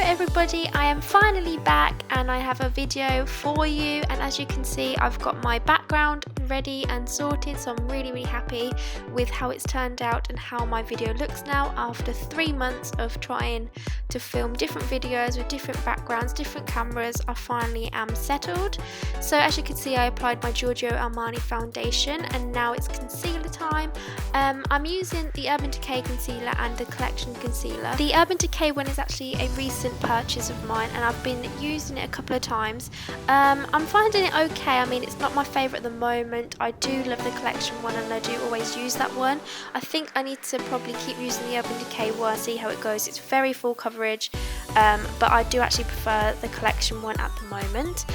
everybody, I am finally back and I have a video for you, and as you can see I've got my background ready and sorted, so I'm really happy with how it's turned out and how my video looks now after 3 months of trying to film different videos with different backgrounds, different cameras. I finally am settled. So as you can see, I applied my Giorgio Armani foundation and now it's concealer time. I'm using the Urban Decay concealer and the Collection concealer. The Urban Decay one is actually a recent purchase of mine and I've been using it a couple of times. I'm finding it okay. I mean, it's not my favourite at the moment. I do love the Collection one and I do always use that one. I think I need to probably keep using the Urban Decay one, see how it goes. It's very full coverage, but I do actually prefer the Collection one at the moment.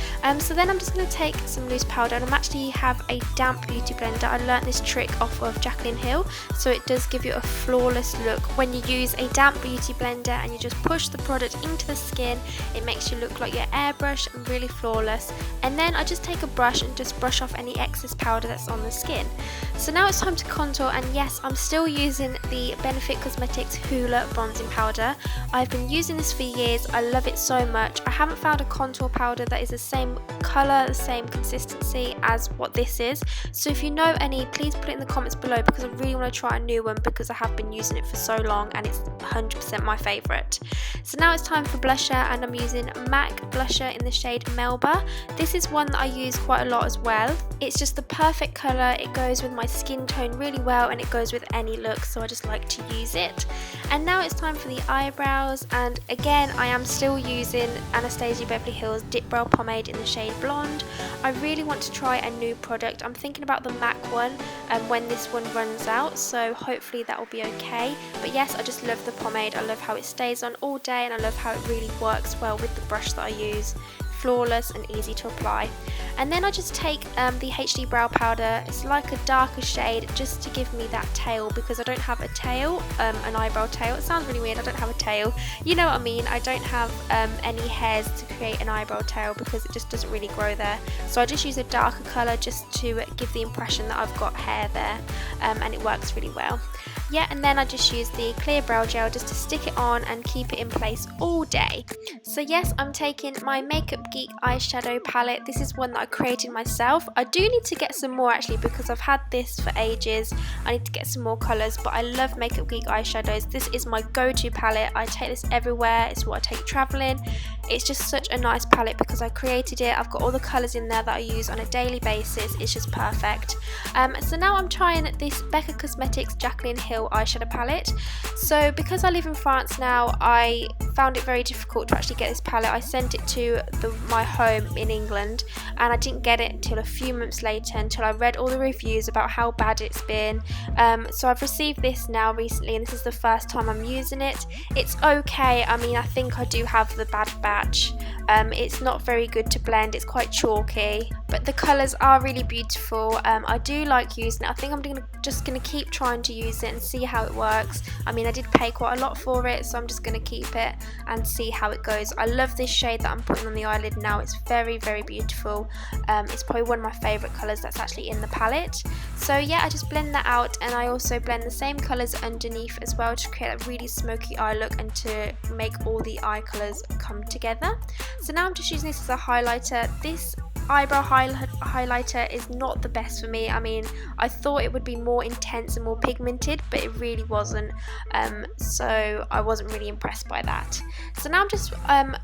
So then I'm just going to take some loose powder, and I actually have a damp beauty blender. I learnt this trick off of Jaclyn Hill, so it does give you a flawless look. When you use a damp beauty blender and you just push the product into the skin, it makes you look like your airbrush and really flawless. And then I just take a brush and just brush off any excess powder that's on the skin. So now it's time to contour, and yes, I'm still using the Benefit Cosmetics Hoola bronzing powder. I've been using this for years. I love it so much. I haven't found a contour powder that is the same colour, the same consistency as what this is. So if you know any, please put it in the comments below, because I really want to try a new one because I have been using it for so long and it's 100% my favourite. So now it's time for blusher, and I'm using MAC blusher in the shade Melba. This is one that I use quite a lot as well. It's just the perfect colour. It goes with my skin tone really well and it goes with any look, so I just like to use it. And now it's time for the eyebrows, and again I am still using Anastasia Beverly Hills Dip Brow Pomade in the shade Blonde. I really want to try a new product. I'm thinking about the MAC one when this one runs out, so hopefully that will be okay. But yes, I just love the pomade. I love how it stays on all day and I love how it really works well with the brush that I use. Flawless and easy to apply. And then I just take the HD brow powder. It's like a darker shade just to give me that tail, because I don't have a tail, an eyebrow tail. It sounds really weird, I don't have a tail, you know what I mean. I don't have any hairs to create an eyebrow tail because it just doesn't really grow there, so I just use a darker colour just to give the impression that I've got hair there, and it works really well. Yeah, and then I just use the clear brow gel just to stick it on and keep it in place all day. So yes, I'm taking my Makeup Geek eyeshadow palette. This is one that I created myself. I do need to get some more actually, because I've had this for ages. I need to get some more colours, but I love Makeup Geek eyeshadows. This is my go-to palette. I take this everywhere. It's what I take travelling. It's just such a nice palette because I created it. I've got all the colours in there that I use on a daily basis. It's just perfect. So now I'm trying this Becca Cosmetics Jaclyn Hill eyeshadow palette. So because I live in France now, I found it very difficult to actually get this palette. I sent it to my home in England and I didn't get it until a few months later, until I read all the reviews about how bad it's been. So I've received this now recently and this is the first time I'm using it. It's okay. I mean, I think I do have the bad batch. It's not very good to blend. It's quite chalky, but the colours are really beautiful. I do like using it. I think I'm just going to keep trying to use it and see how it works. I mean, I did pay quite a lot for it, so I'm just going to keep it and see how it goes. I love this shade that I'm putting on the eyelid now. It's very beautiful. It's probably one of my favourite colours that's actually in the palette. So yeah, I just blend that out, and I also blend the same colours underneath as well to create a really smoky eye look and to make all the eye colours come together. So now I'm just using this as a highlighter. This eyebrow highlighter is not the best for me. I mean, I thought it would be more intense and more pigmented, but it really wasn't, so I wasn't really impressed by that. So now I'm just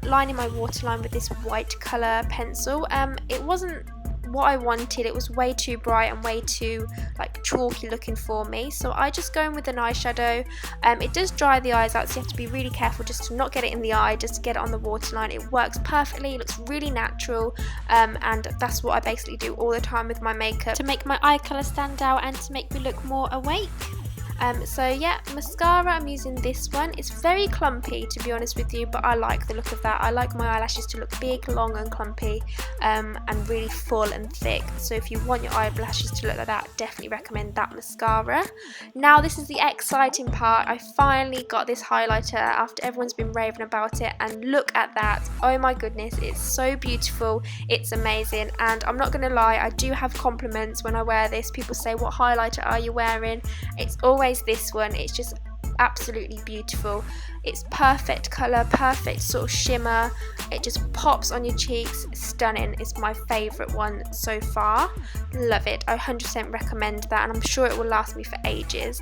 lining my waterline with this white colour pencil. It wasn't what I wanted. It was way too bright and way too like chalky looking for me, so I just go in with an eyeshadow. It does dry the eyes out, so you have to be really careful just to not get it in the eye, just to get it on the waterline. It works perfectly, it looks really natural, and that's what I basically do all the time with my makeup to make my eye colour stand out and to make me look more awake. So yeah, mascara, I'm using this one. It's very clumpy, to be honest with you, but I like the look of that. I like my eyelashes to look big, long and clumpy, and really full and thick. So if you want your eyelashes to look like that, definitely recommend that mascara. Now this is the exciting part. I finally got this highlighter after everyone's been raving about it, and look at that. Oh my goodness, it's so beautiful. It's amazing, and I'm not gonna lie, I do have compliments when I wear this. People say, what highlighter are you wearing? It's always this one. It's just absolutely beautiful. It's perfect colour, perfect sort of shimmer. It just pops on your cheeks, stunning. It's my favourite one so far. Love it. I 100% recommend that, and I'm sure it will last me for ages.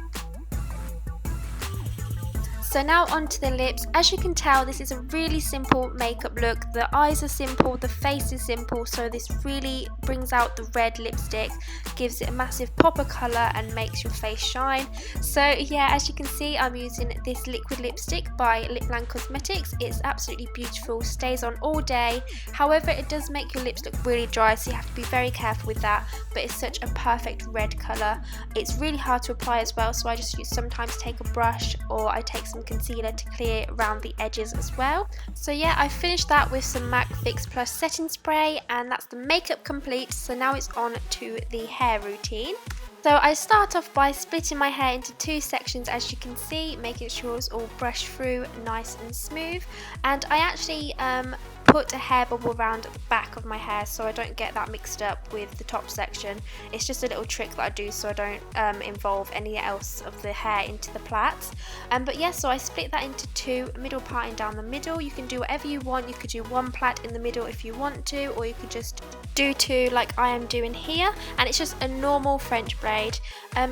So now onto the lips. As you can tell, this is a really simple makeup look. The eyes are simple, the face is simple, so this really brings out the red lipstick, gives it a massive pop of colour and makes your face shine. So yeah, as you can see, I'm using this liquid lipstick by Lipland Cosmetics. It's absolutely beautiful, stays on all day. However, it does make your lips look really dry, so you have to be very careful with that, but it's such a perfect red colour. It's really hard to apply as well, so I just sometimes take a brush, or I take some concealer to clear around the edges as well. So yeah, I finished that with some MAC Fix Plus setting spray, and that's the makeup complete. So now it's on to the hair routine. So I start off by splitting my hair into two sections, as you can see, making sure it's all brushed through nice and smooth. And I actually put a hair bubble around the back of my hair so I don't get that mixed up with the top section. It's just a little trick that I do so I don't involve any else of the hair into the plaits. But yeah, so I split that into two, middle parting down the middle. You can do whatever you want. You could do one plait in the middle if you want to, or you could just do two like I am doing here, and it's just a normal French braid.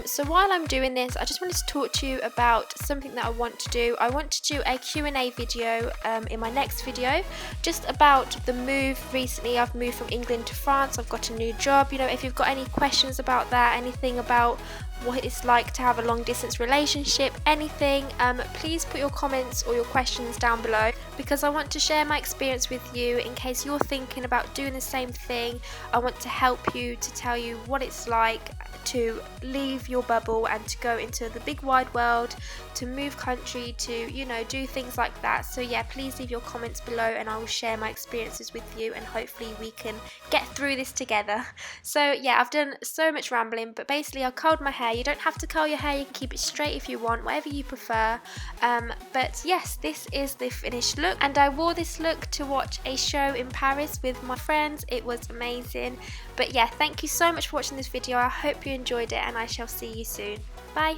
So while I'm doing this, I just wanted to talk to you about something that I want to do. I want to do a Q&A video in my next video, just about the move. Recently I've moved from England to France. I've got a new job. You know, if you've got any questions about that, anything about what it's like to have a long distance relationship, anything, please put your comments or your questions down below, because I want to share my experience with you in case you're thinking about doing the same thing. I want to help you, to tell you what it's like to leave your bubble and to go into the big wide world, to move country, to, you know, do things like that. So yeah, please leave your comments below and I will share my experiences with you, and hopefully we can get through this together. So yeah, I've done so much rambling, but basically I curled my hair. You don't have to curl your hair, you can keep it straight if you want, whatever you prefer. But yes, this is the finished look, and I wore this look to watch a show in Paris with my friends. It was amazing. But yeah, thank you so much for watching this video. I hope you enjoyed it, and I shall see you soon. Bye.